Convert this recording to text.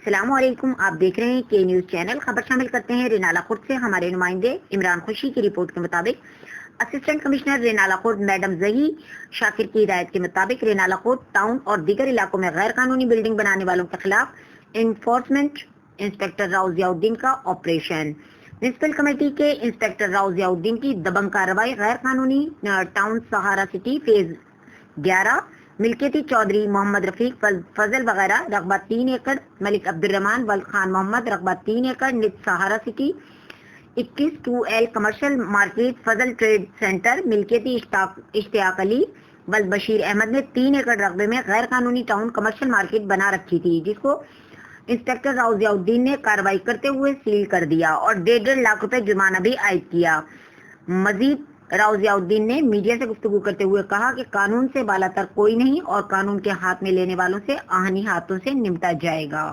السلام علیکم، آپ دیکھ رہے ہیں کے نیوز چینل۔ خبر شامل کرتے ہیں رینالہ خورد سے۔ ہمارے نمائندے عمران خوشی کی رپورٹ کے مطابق اسسٹنٹ کمشنر رینالہ خورد میڈم زہی شاکر کی ہدایت کے مطابق رینالہ خورد ٹاؤن اور دیگر علاقوں میں غیر قانونی بلڈنگ بنانے والوں کے خلاف انفورسمنٹ انسپکٹر راؤ ضیاء الدین کا آپریشن۔ میونسپل کمیٹی کے انسپکٹر راؤ ضیاء الدین کی دبنگ کارروائی غیر قانونی ٹاؤن سہارا سٹی فیز 11 ملکیتی چودھری محمد رفیق فضل وغیرہ رقبہ 3 ایکڑ، ملک عبد الرحمان ول خان محمد رقبہ 3 ایکڑ نت سہارا سٹی 21-2L کمرشل مارکیٹ فضل ٹریڈ سینٹر ملکیتی اشتیاق علی ول بشیر احمد نے 3 ایکڑ رقبے میں غیر قانونی ٹاؤن کمرشل مارکیٹ بنا رکھی تھی، جس کو انسپکٹر راؤ ضیاء الدین نے کارروائی کرتے ہوئے سیل کر دیا اور 1.5 لاکھ روپے جرمانہ بھی عائد کیا۔ مزید راؤ ضیاء الدین نے میڈیا سے گفتگو کرتے ہوئے کہا کہ قانون سے بالا تر کوئی نہیں اور قانون کے ہاتھ میں لینے والوں سے آہنی ہاتھوں سے نمٹا جائے گا۔